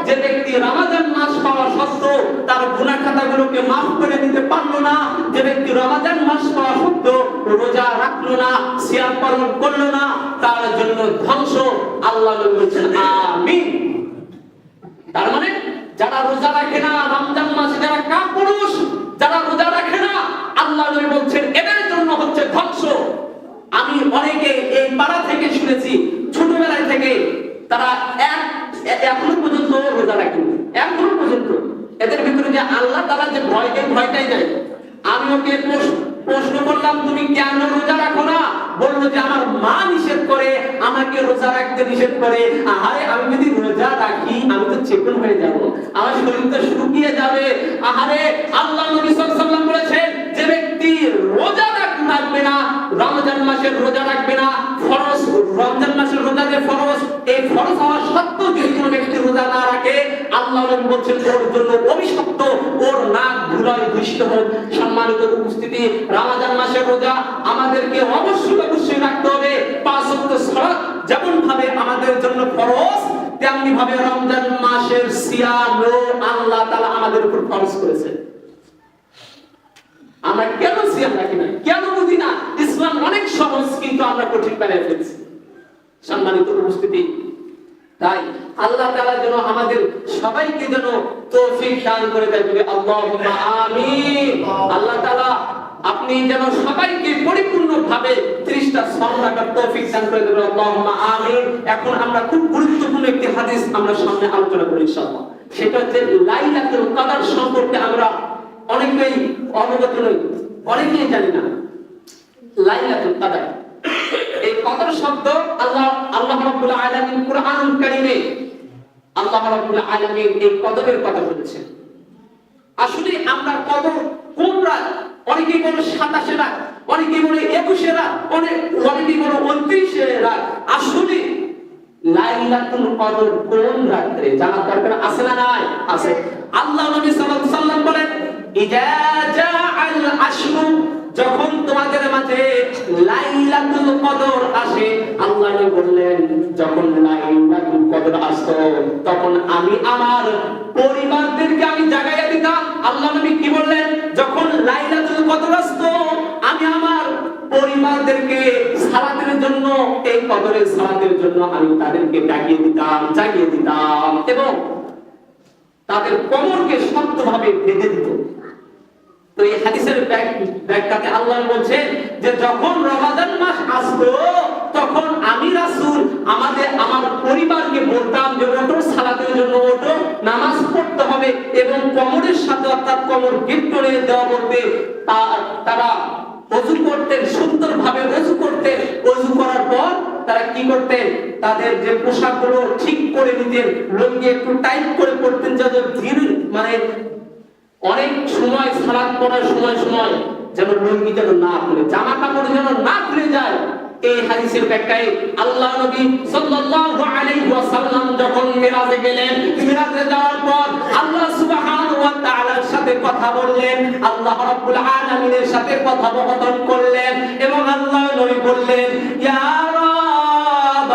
যে ব্যক্তি রমজান মাস পাওয়া সত্ত্বেও তার গুনাহ খাতাগুলোকে maaf করে দিতে পারলো না, যে ব্যক্তি রমজান মাস পাওয়া সত্ত্বেও রোজা রাখলো না, সিয়াম পালন করলো না, তার জন্য ধ্বংস। আল্লাহ নবী বলেছেন আমিন। তার মানে যারা রোজা রাখে না রমজান মাসে, যারা কাপুরুষ, যারা রোজা রাখে না, আল্লাহ নবী বলছেন এদের জন্য হচ্ছে ধ্বংস। আমি অনেকে এই পাড়া থেকে শুনেছি, ছোটবেলায় থেকে তারা এখনো পর্যন্ত রোজা রাখেনি, এখনো পর্যন্ত এদের ভিতরে যে আল্লাহ তাআলা যে ভয়টাই নাই। আমি ওকে প্রশ্ন করলাম তুমি কেন রোজা রাখো না? বললো যে আমার মা নিষেধ করে, আমাকে রোজা রাখতে নিষেধ করে। আহারে আমি যদি রোজা রাখি আমি তো চেকন হয়ে যাব, আমার শরীর তো শুকিয়ে যাবে। আহারে আল্লাহ নবী সাল্লাল্লাহু আলাইহি ওয়াসাল্লাম বলেছেন যে ব্যক্তি রোজা রাখবে না, রমজান মাসের রোজা রাখবে না, ফরজ রমজান মাসের রোজা যে ফরজ, এই ফরজ হওয়া সত্ত্বেও যদি কোনো ব্যক্তি রোজা না রাখে, আল্লাহ নবী বলেছেন ওর জন্য অভিশপ্ত, ওর নাক ধুলায় দূষিত হোক। সম্মানিত উপস্থিতি, রমজান মাসের রোজা আমাদেরকে অবশ্যই রাখতে হবে। 5 ওয়াক্ত সালাত যেমন ভাবে আমাদের জন্য ফরজ, তেমনি ভাবে রমজান মাসের সিয়ামও আল্লাহ তাআলা আমাদের উপর ফরজ করেছেন। আমরা কেন সিয়াম রাখি না, কেন বুঝি না? ইসলাম অনেক সহজ, কিন্তু আমরা কঠিন বানিয়ে ফেলছি। সম্মানিত উপস্থিতি, তাই আল্লাহ তাআলা যেন আমাদের সবাইকে যেন তৌফিক দান করে দেয়, বলে আল্লাহুম্মা আমিন। আল্লাহ তাআলা আপনি যেন সবাইকে পরিপূর্ণভাবে 30টা সওম রাখার তৌফিক দান করে দেবেন, আল্লাহুম্মা আমিন। এখন আমরা খুব গুরুত্বপূর্ণ একটি হাদিস আমরা সামনে আলোচনা করি ইনশাআল্লাহ। সেটা হচ্ছে লাইলাতুল কদর সম্পর্কে আমরা অনেকেই অবগত নই, অনেকেই জানি না। লাইলাতুল কদর, এই কদর শব্দ আল্লাহ রাব্বুল আলামিন কুরআনুল কারীমে আল্লাহ রাব্বুল আলামিন এই কদরের কথা বলেছেন। আসলে আমরা কদর কোন রাত? অনেকেই বলে 27 রাত, অনেকেই বলে 21 রাত, অনেকেই বলে 29 রাত। আসলে লাইলাতুল কদর কোন রাতে জানার দরকার আছে না নাই? আছে। আল্লাহ নবী সাল্লাল্লাহু আলাইহি ওয়াসাল্লাম বলেন ইজা জাআল আশরু, যখন তোমাদের মাঝে লাইলাতুল কদর আসে, আল্লাহ নবী বললেন যখন লাইলাতুল কদর আসতো তখন আমি আমার পরিবারদেরকে আমি জাগাইয়া দিতাম। আল্লাহ নবী কি বললেন? যখন লাইলাতুল কদর আসতো আমি আমার পরিবারদেরকে সালাতের জন্য, এই কদরের সালাতের জন্য আমি তাদেরকে জাগিয়ে দিতাম এবং তাদের কোমরকে শক্তভাবে বেঁধে দিত। তো এই হাদিসের ব্যাখ্যাতে আল্লাহ বলছেন যে যখন রমাদান মাস আসতো তখন আমি রাসূল আমার পরিবারকে বলতাম যে ওঠো, সালাতের জন্য ওঠো, নামাজ পড়তে হবে, এবং কোমরের সাথে অর্থাৎ কোমর গিট করে দেওয়া বলতে তারা ওযু করতেন, সুন্দরভাবে ওযু করতেন। ওযু করার পর তারা কি করতেন? তাদের যে পোশাকগুলো ঠিক করে নিতেন, লুঙ্গি একটু টাইট করে পড়তেন, যাতে ধীরে মানে অনেক সময় সালাত পড়ার সময় যেন লুঙ্গি যেন না খুলে, জামা কাপড় যেন না খুলে যায়। এই হাদিসের ব্যাখ্যায় আল্লাহ নবী সাল্লাল্লাহু আলাইহি ওয়াসাল্লাম যখন মিরাজে গেলেন, মিরাজে যাওয়ার পর আল্লাহ সুবহানাহু ওয়া তাআলার সাথে কথা বললেন, আল্লাহ রাব্বুল আলামিনের সাথে কথোপকথন করলেন এবং আল্লাহ নবী বললেন ইয়া রাব,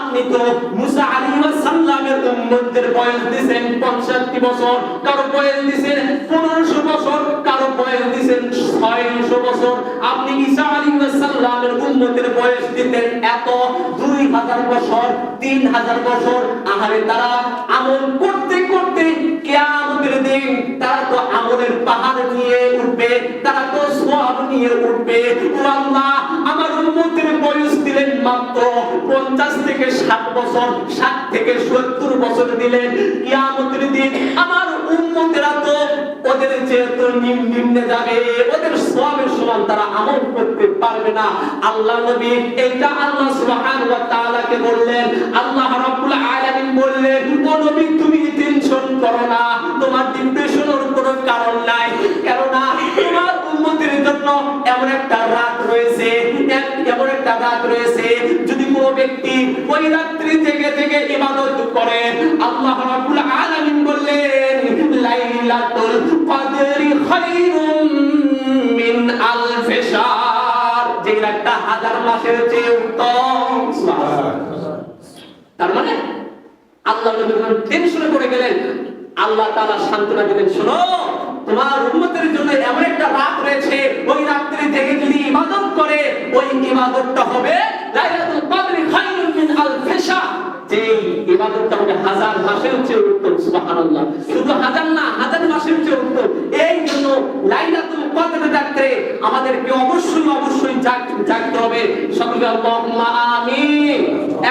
আপনি তো মুসা আলাইহিস সালামের উম্মতদের বয়স দিয়েছেন 65 বছর, কারো বয়স দিয়েছেন 1500 বছর, কারো বয়স দিয়েছেন 600 বছর। আপনি ঈসা আলাইহিস সালামের উম্মতের বয়স দিতেন এত 2000 বছর, 3000 বছর। আহারে তারা আমল করতে করতে কিয়ামতের দিন তারা তো আমলের পাহাড় নিয়ে উঠবে, তারা তো সওয়াব নিয়ে উঠবে। ও আল্লাহ, আমার উম্মতের বয়স দিলেন মাত্র 50 থেকে 60 বছর, 60 থেকে 70 বছর দিলেন। কিয়ামতের দিন আমার উম্মতেরা তো ওদের চেয়ে তো নিম্নে যাবে, ওদের সওয়াবের সমান তারা আমল করতে পারবে না। আল্লাহ নবী এটা আল্লাহ সুবহানাহু ওয়া তাআলাকে বললেন, আল্লাহ রাব্বুল আলামিন বললেন, ও নবী তুমি টেনশন করো না, তোমার ডিপ্রেশনের কোনো কারণ নাই, কেননা তোমার উম্মতের জন্য এমন একটা রাত রয়েছে, এমন একটা রাত রয়েছে, যদি কোনো ব্যক্তি ওই রাত্রি জেগে জেগে ইবাদত করে, আল্লাহ রাব্বুল আলামিন বললেন লাইলাতুল কদরি খায়রুম মিন আলফি শাহর, যে রাতটা 1000 মাসের চেয়ে উত্তম। তার মানে আল্লাহ নবী টেনশনে পড়ে গেলেন, আল্লাহ তাআলা সান্ত্বনা দিলেন, শোনো তোমার উম্মতের জন্য এমন একটা রাত রয়েছে, ওই রাত্রে জেগে যদি ইবাদত করে ওই ইবাদতটা হবে লাইলাতুল কদরি খায়রুম মিন আলফি শাহর, যে ইবাদতটা হবে 1000 মাসের চেয়ে উত্তম। সুবহানাল্লাহ, শুধু 1000 না, 1000 মাসের চেয়ে উত্তম। এই জন্য লাইলাতুল কদরের রাতে আমাদেরকে অবশ্যই জাগতে হবে। সকলে আল্লাহুম্মা আমিন।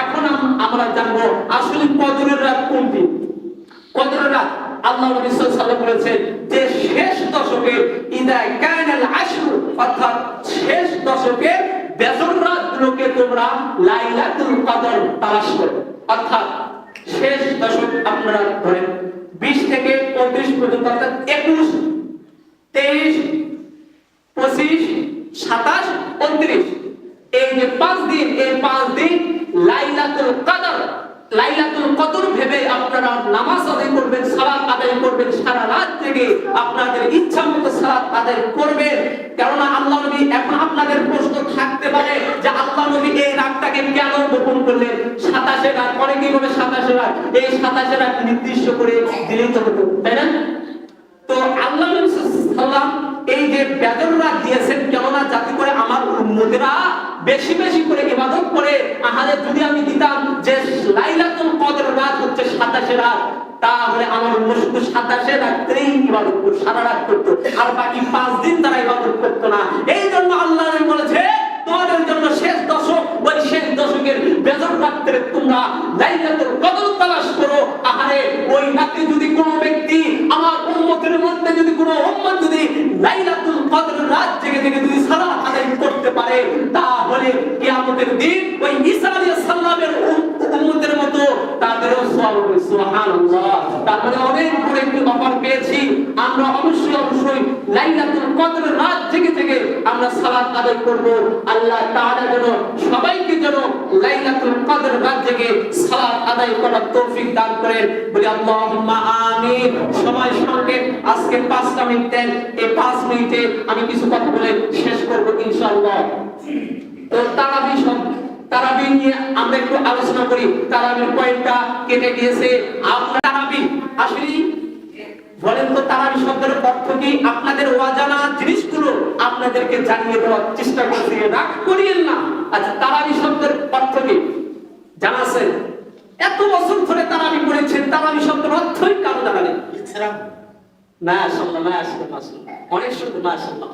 এখন আমরা জানবো আসলে কদরের রাত কোনটি। কদরের রাত আল্লাহ নবী সাল্লাল্লাহু আলাইহি ওয়াসাল্লাম বলেছেন যে শেষ দশকের ইদা কানাল আশর, অর্থাৎ শেষ দশকের বেজর রাতগুলোকে তোমরা লাইলাতুল কদর তালাশ করো। অর্থাৎ শেষ দশক আপনারা ধরেন 20 থেকে 35 পর্যন্ত, অর্থাৎ 21, 23, 25, 27, 29, এই যে 5 দিন, এই 5 দিন লাইলাতুল কদর, লাইলাতুল কদর ভেবে আপনারা নামাজ আদায় করবেন, সালাত আদায় করবেন, সারা রাত জেগে আপনাদের ইচ্ছা মতো সালাত আদায় করবেন। কেননা আল্লাহ নবী, এখন আপনাদের প্রশ্ন থাকতে পারে যে আল্লাহ নবী এই রাতটাকে কেন গোপন করলেন? 27 রাত, অনেকেই বলে 27 রাত, এই 27 রাত নির্দিষ্ট করে দিলেই তো হতো, তাই না? তো আল্লাহ নবী সাল্লাল্লাহু এই যে বেজর রাত দিয়েছেন, কেননা যাতে করে আমার উম্মতেরা বেশি বেশি করে ইবাদত করে। আহারে যদি আমি দিতাম যে লাইলাতুল কদর রাত হচ্ছে 27 রাত, তাহলে আমার উম্মত শুধু 27 রাতেই ইবাদত করত, সারা রাত করত, আর বাকি 5 দিন তারা ইবাদত করত না। এই জন্য আল্লাহ নবী বলেছে তোমাদের জন্য শেষ দশক, ওই শেষ দশকের বেজর রাতে তোমরা লাইলাতুল কদর তালাশ করো। আহারে ওই রাতে যদি কোনো ব্যক্তি, আমার উম্মতের মধ্যে যদি কোনো উম্মত যদি লাইলাতুল কদর রাত জেগে জেগে যদি সালাত আদায় করতে পারে, তাহলে কিয়ামতের দিন ওই ঈসা আলাইহিস সালামের উম্মতের মতো তাদেরও সওয়াব হবে। সুবহানাল্লাহ, তার মানে অনেক বড় একটি অফার পেয়েছি আমরা। অবশ্যই লাইলাতুল কদর রাত জেগে জেগে আমরা সালাত আদায় করব। আল্লাহ তাআলা যেন সবাইকে যেন লাইলাতুল কদর রাত জেগে সালাত আদায় করার তৌফিক দান করেন, বলি আল্লাহুম্মা আমিন। সময় সংক্ষেপ, আজকে 5টা মিনিট দেন, এই 5 মিনিটে আমি কিছু কথা বলে শেষ করব ইনশাআল্লাহ। তো তারাবি নিয়ে আমরা একটু আলোচনা করি। তারাবির পয়েন্টটা কেটে গিয়েছে। আপনারা তারাবি আসলে বলেন তো, তারাবি শব্দের অর্থ কি? আপনাদের অজানা জিনিসগুলো আপনাদেরকে জানিয়ে দেওয়ার চেষ্টা করছি, রাগ করিয়েন না। আচ্ছা, তারাবি শব্দের অর্থ কি জানা আছে? এত বছর ধরে তারাবি পড়েছেন, তারাবি শব্দের অর্থই কারো জানা নেই। মাশাআল্লাহ, মাশাআল্লাহ, অনেক সুন্দর, মাশাআল্লাহ।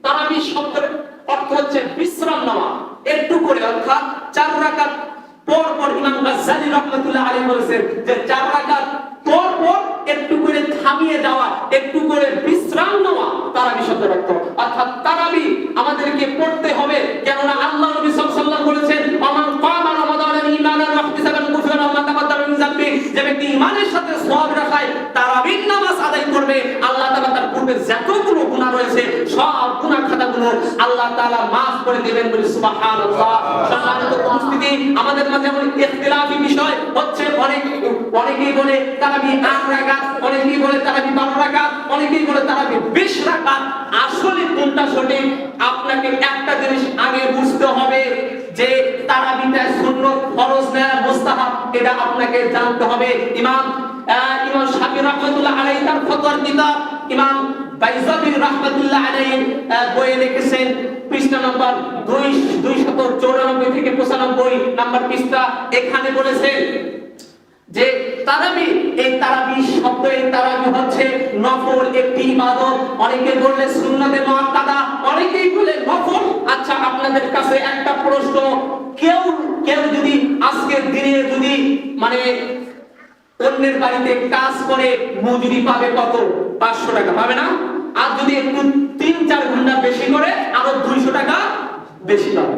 তারাবি শব্দের অর্থ হচ্ছে বিশ্রাম নেওয়া, একটু করে, অর্থাৎ 4 রাকাত পর পর। ইমাম গাজ্জালী রাহমাতুল্লাহ আলাইহি বলেছেন যে 4 রাকাত পর পর একটু করে থামিয়ে যাওয়া, একটু করে বিশ্রাম নেওয়া তারাবি শব্দের অর্থ। অর্থাৎ তারাবি আমাদেরকে পড়তে হবে, কেননা আল্লাহ নবী সাল্লাল্লাহু আলাইহি ওয়াসাল্লাম বলেছেন আমান কামা রমাদানান ঈমানান ওয়া ইহতিসাবান গুফিরা লাহু মা তাকাদ্দামা মিন যামবি, যে ব্যক্তি ঈমানের সাথে সওয়াব রাখায় তারাবির নামাজ আদায় করবে, আল্লাহ তাআলা তার পূর্বে যতগুলো গুনাহ রয়েছে সব গুনাহ খাতাগুলো আল্লাহ তাআলা maaf করে দিবেন, বলি সুবহানাল্লাহ। সম্মানিত উপস্থিতি, আমাদের মাঝে এমন ইখতিলাফি বিষয় হচ্ছে, অনেকেই বলে তারাবি 8 রাকাত, অনেকেই বলে তারাবি 12 রাকাত, অনেকেই বলে তারাবি 20 রাকাত। আসলে কোনটা সঠিক? আপনাকে একটা জিনিস আগে বুঝতে হবে যে তারাবিটা সুন্নাত, ফরজ না মুস্তাহাব, এটা আপনাকে জানতে হবে। ইমাম শাফিঈ রাহমাতুল্লাহ আলাইহি তার ফতোয়ার কিতাব ইমাম বাইজাবি রাহমাতুল্লাহ আলাইহি বইয়ে লিখেছেন, পৃষ্ঠা নাম্বার 294 থেকে 95 নাম্বার পৃষ্ঠা, এখানে বলেছেন যে তারাবি, এই তারাবি শব্দ, এই তারাবি হচ্ছে নফল একটি ইবাদত। অনেকে বললে সুন্নাতে মুআক্কাদা, অনেকেই বলে নফল। আচ্ছা, আপনাদের কাছে একটা প্রশ্ন, কেউ যদি আজকের দিনে যদি মানে অন্যের বাড়িতে কাজ করে মজুরি পাবে কত? 500 টাকা পাবে না? আর যদি একটু 3-4 ঘন্টা বেশি করে আরো 200 টাকা বেশি পাবে।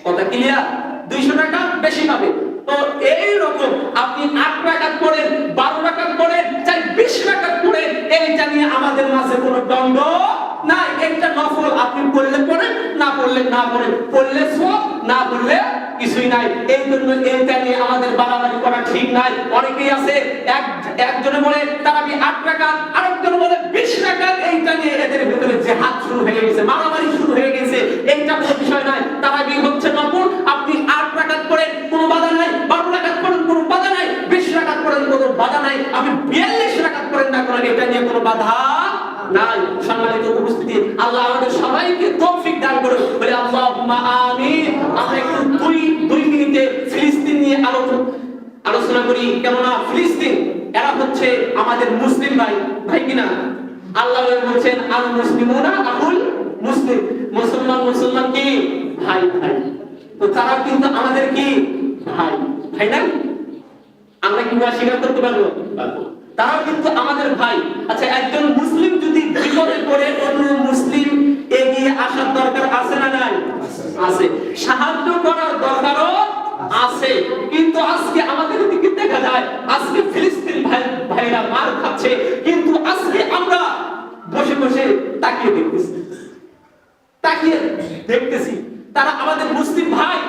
কথা ক্লিয়ার? 200 টাকা বেশি পাবে। তো এই রকম আপনি 8 রাকাত পড়েন, 12 রাকাত পড়েন, চাই 20 রাকাত পড়েন, এইটা নিয়ে আমাদের মাঝে কোনো দ্বন্দ্ব নাই। একটা নফল, আপনি পড়লে পড়েন, না পড়লে না পড়েন, পড়লে সওয়াব, না পড়লে কিছুই নাই। এই জন্য এইটা নিয়ে আমাদের বাড়াবাড়ি করা ঠিক নাই। অনেকেই আছে একজনে বলে তারাবি 8 রাকাত, আরেকজন বলে 20 রাকাত। এইটা নিয়ে এদের ভিতরে জিহাদ শুরু হয়ে গেছে, মারামারি শুরু হয়ে গেছে। এইটা কোনো বিষয় নাই। তারাবি হচ্ছে নফল, আপনি 8 রাকাত পড়েন কোনো বাধা নাই, 12 রাকাত পড়েন কোনো বাধা নাই, 20 রাকাত পড়েন কোনো বাধা নাই, আপনি 42 রাকাত পড়েন না করেন, এটা নিয়ে কোনো বাধা নাই। সম্মানিত উপস্থিতি, আল্লাহ আমাদের সবাইকে তৌফিক দান করুন, বলে আল্লাহুম্মা আমিন। আমরা একটু দুই মিনিটে ফিলিস্তিন নিয়ে আলোচনা করি। কেননা ফিলিস্তিন এরা হচ্ছে আমাদের মুসলিম ভাই কিনা? আল্লাহ বলছেন আল মুসলিমুনা আহুল মুসলিম, মুসলমান কি ভাই। তো তারা কিন্তু আমাদের কি ভাই না? আমরা কি স্বীকার করতে পারবো? তারা কিন্তু আমাদের ভাই। আচ্ছা, একজন মুসলিম যদি বিপদে পড়ে অন্য মুসলিম এগিয়ে আসার দরকার আছে না নাই? আছে। সাহায্য করার দরকারও আছে। কিন্তু আজকে আমাদের দিকে দেখা যায়, আজকে ফিলিস্তিন ভাইরা মার খাচ্ছে, কিন্তু আজকে আমরা বসে বসে তাকিয়ে দেখতেছি তারা আমাদের মুসলিম ভাই,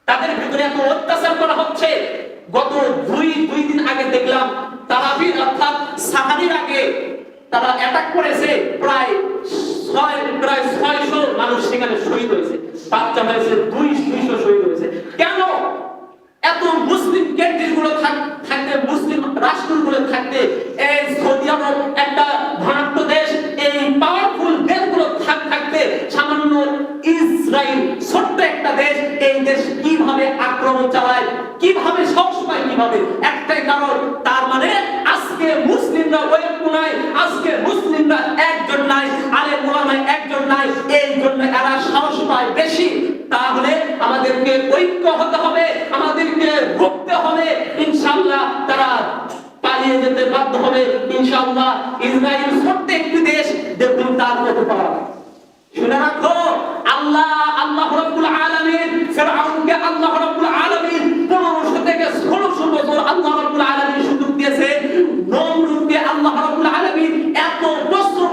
তাদের ভিতরে এত অত্যাচার করা হচ্ছে। গত দুই দিন আগে দেখলাম তারাবির অর্থাৎ সাহারির আগে তারা অ্যাটাক করেছে, প্রায় 600 মানুষ সেখানে শহীদ হয়েছে, বাচ্চা হয়েছে, 200 শহীদ হয়েছে। কেন? এত মুসলিম কেন্দ্রগুলো থাকতে, মুসলিম রাষ্ট্রগুলো থাকতে, এই সৌদি আরব একটা ধনাঢ্য দেশ, এই পাওয়ারফুল দেশগুলো থাকতে সামান্য ইসরায়েল ছোট্ট একটা দেশ, এই দেশ কিভাবে আক্রমণ চালায়, কিভাবে সাহস পায়, কিভাবে? একটাই কারণ, তার মানে আজকে মুসলিমরা ঐক্য নাই, আজকে মুসলিমরা একজন নাই, আলেম ওলামা একজন নাই, এই জন্য এরা সাহস পায় বেশি। তাহলে আমাদেরকে ঐক্য হতে হবে, আমাদেরকে রুখতে হবে। ইনশাআল্লাহ তারা পালিয়ে যেতে বাধ্য হবে। ইনশাআল্লাহ ইসরায়েল ছোট্ট একটি দেশ, দেখুন তার কত পাওয়া। শুনে রাখো, আল্লাহ রাব্বুল আলামিন ফিরআউনকে আল্লাহ রাব্বুল আলামিন 1500 থেকে 1600 বছর আল্লাহ রাব্বুল আলামিন সুযোগ দিয়েছে। নমরুদকে আল্লাহ রাব্বুল আলামিন এত বছর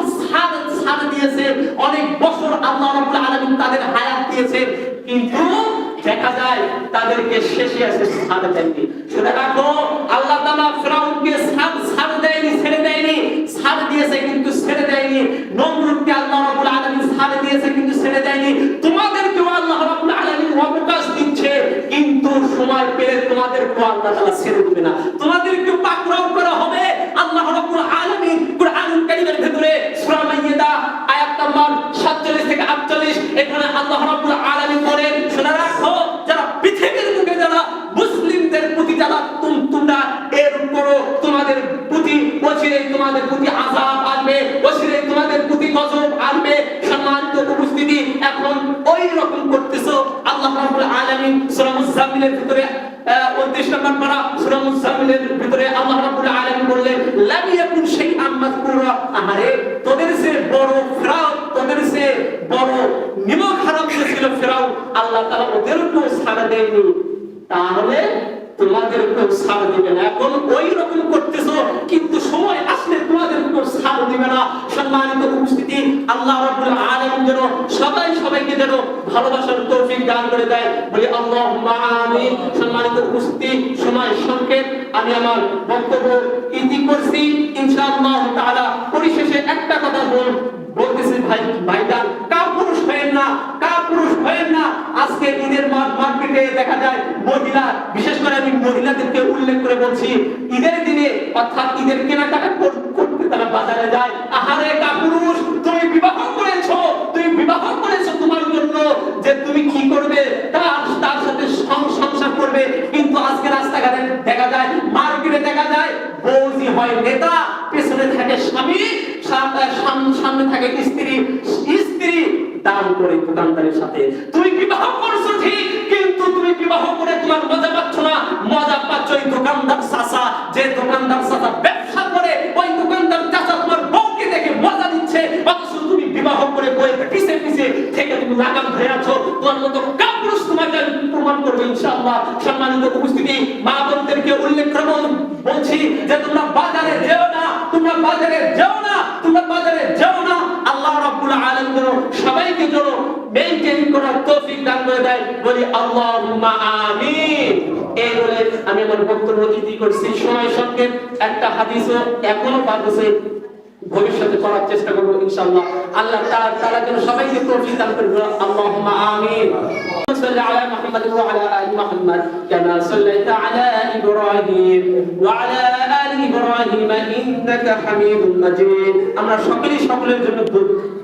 ছাড় দিয়েছে, অনেক বছর আল্লাহ রাব্বুল আলামিন তাদের হায়াত দিয়েছে, কিন্তু দেখা যায় তাদেরকে শেষে এসে ছাড় দেয়নি। শুনে রাখো, আল্লাহ তাআলা ফিরআউনকে ছাড় দেয়নি, ছেড়ে দেয়নি, ছাড় দিয়েছে কিন্তু ছেড়ে দেয়নি। নমরুদকে আল্লাহ রাব্বুল আলামিন ছাড় দিয়েছে কিন্তু ছেড়ে দেয়নি। তোমাদেরকেও আল্লাহ রাব্বুল আলামিন অবকাশ দিচ্ছে, কিন্তু সময় পেলে তোমাদেরকেও আল্লাহ তাআলা ছেড়ে দিবে না, তোমাদেরকে পাকড়াও করা হবে। আল্লাহ রাব্বুল আলামিন কুরআনুল কারীমের ভিতরে সূরা মাইদা আয়াত নাম্বার 47 থেকে 48 এখানে আল্লাহ রাব্বুল আলামিন বলেন, শুনে রাখো, যারা পৃথিবীর বুকে যারা মুসলিমদের প্রতি যারা তোমরা এর করো, তোমাদের প্রতি অচিরেই তোমাদের প্রতি আযাব আসবে, অচিরেই তোমাদের প্রতি গজব আসবে। সম্মানিত উপস্থিতি, এখন ওই রকম করতেছো। আল্লাহ রাব্বুল আলামিন সূরা মুজাম্মিলের ভিতরে 29 নম্বর পারা সূরা মুজাম্মিলের ভিতরে আল্লাহ রাব্বুল আলামিন বললেন, লাম ইয়াকুন শাইআন মাযকুরা। আরে তোদের সে বড় ফিরাউন, তোদের সে বড় নিমক হারাম ছিল ফিরাউন, আল্লাহ তাআলা ওদেরকেও ছাড় দেয়নি, তাহলে তোমাদেরকেও ছাড় দিবে না। এখন ওই রকম করতেছো, কিন্তু সময় আসলে তোমাদেরকেও ছাড় দিবে না। সম্মানিত উপস্থিতি, আল্লাহ রাব্বুল আলামিন যেন সবাইকে যেন ভালোবাসার তৌফিক দান করে দেয়, বলি আল্লাহুম্মা আমিন। সম্মানিত উপস্থিতি, সময় সংক্ষেপ, আমি আমার বক্তব্য ইতি করছি। ইনশাআল্লাহ তাআলা পরিশেষে একটা কথা বলতেছি ভাইজান কাপুরুষ হয়েন না, কাপুরুষ হয়েন না। আজকে ঈদের মার্কেটে দেখা যায় মহিলা, বিশেষ করে আমি মহিলাদেরকে উল্লেখ করে বলছি, ঈদের দিনে অর্থাৎ ঈদের কেনাকাটা করতে তারা বাজারে যায়। আহারে কাপুরুষ, তুমি বিবাহ করেছো, তুমি বিবাহ করেছো তোমার জন্য যে তুমি কি করবে, তার সাথে সংসার করবে। কিন্তু আজকে রাস্তাঘাটে দেখা যায়, মার্কেটে দেখা যায় বউজি হয় নেতা, পেছনে থাকে স্বামী, সামনে থাকে স্ত্রী, স্ত্রী দাম করে দোকানদারের সাথে। তুমি বিবাহ করছো ঠিক, কিন্তু তুমি বিবাহ করে তোমার মজা পাচ্ছ না, মজা পাচ্ছ ওই দোকানদার চাচা, যে দোকানদার চাচা ব্যবসা করে, ওই দোকানদার চাচা তোমার বউকে দেখে মজা দিচ্ছে, অথচ তুমি বিবাহ করে বউয়ের পিছে পিছে থেকে তুমি লাগাম ধরে আছো। তোমার মতো কাপুরুষ তোমাকে প্রমাণ করবে ইনশাআল্লাহ। সম্মানিত উপস্থিতি, মা বোনদেরকে উল্লেখ করে বলছি যে তোমরা বাজারে যেও না, তোমরা বাজারে যেও না, তোমরা বাজারে যেও না। আল্লাহ রাব্বুল আলামিন যেন সবাইকে যেন মেইনটেইন করার তৌফিক দান করে দেয়, বলি আল্লাহুম্মা আমিন। এই বলে আমি আমার বক্তব্য ইতি করছি। সময় সঙ্গে একটা হাদিসও এখনো বাকি ভবিষ্যতে করার চেষ্টা করব ইনশাআল্লাহ। আল্লাহ তাআলা যেন সবাইকে তৌফিক দান করে, আল্লাহুম্মা আমিন। صل على محمد وعلى آل محمد كما صليت على إبراهيم وعلى آل إبراهيم إنك حميد مجيد। আমরা সকলের জন্য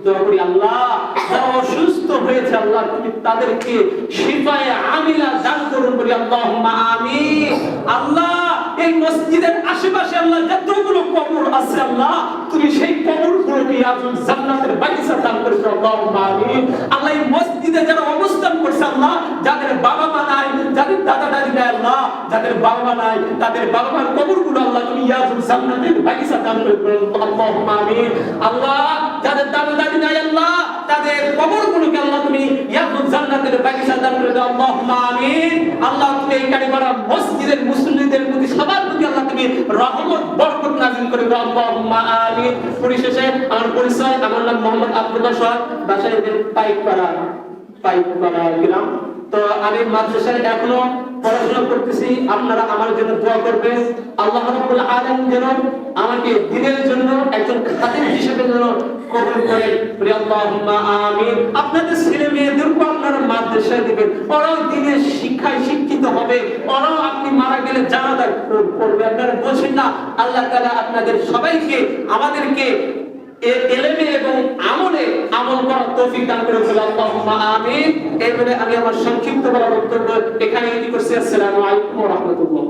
দোয়া করি, আল্লাহ যারা অসুস্থ হয়েছে আল্লাহ তুমি তাদেরকে শিফায়ে আমিলা দান করুন, বলি আল্লাহুম্মা আমিন। আল্লাহ এই মসজিদের আশেপাশে আল্লাহ যতগুলো কবর আছে আল্লাহ তুমি সেই কবরগুলোকে জান্নাতের বাগিচা দান করে দাও, আল্লাহুম্মা আমিন। আল্লাহ এই মসজিদে যারা অবস্থান করছে আল্লাহ, যাদের বাবা মা নাই, যাদের দাদা দাদি নাই আল্লাহ, যাদের বাবা মা নাই তাদের বাবা মার কবরগুলো আল্লাহ তুমি জান্নাতের বাগিচা দান করে দাও, আল্লাহুম্মা আমিন। আল্লাহ যাদের দাদা দাদি নাই আল্লাহ, তাদের কবরগুলোকে আল্লাহ তুমি জান্নাতের বাগিচা দান করে দাও, আল্লাহুম্মা আমিন। আল্লাহ তুমি এই কারিগরা মসজিদের মুসল্লিদের প্রতি সবার প্রতি আল্লাহ তুমি রহমত বরকত নাযিল করে দাও, আল্লাহুম্মা আমিন। পরিশেষে আমার পরিচয়, আমার নাম মোহাম্মদ আব্দুল্লাহ সর, বাসায় পাইকপাড়া গ্রাম। তো আমি মাদ্রাসায় এখনো পড়াশোনা করতেছি, আপনারা আমার জন্য দোয়া করবেন। আল্লাহ রাব্বুল আলামিন যেন আমাকে দ্বীনের জন্য একজন খাদিম হিসেবে যেন কবুল করেন, বলি আল্লাহুম্মা আমিন। আপনাদের ছেলে মেয়েদেরকে আপনারা মাদ্রাসায় দিবেন, ওরাও দ্বীনের শিক্ষায় শিক্ষিত হবে, ওরাও আপনি মারা গেলে জানাজা পড়বে। আপনারা বলছেন না, আল্লাহ তাআলা আপনাদের সবাইকে আমাদেরকে ইলমে এবং আমলে আমল করার তৌফিক দান করে, আল্লাহুম্মা আমিন। এই বলে আমি আমার সংক্ষিপ্ত বক্তব্য এখানে ইতি করছি। আসসালামু আলাইকুম ওয়া রাহমাতুল্লাহ।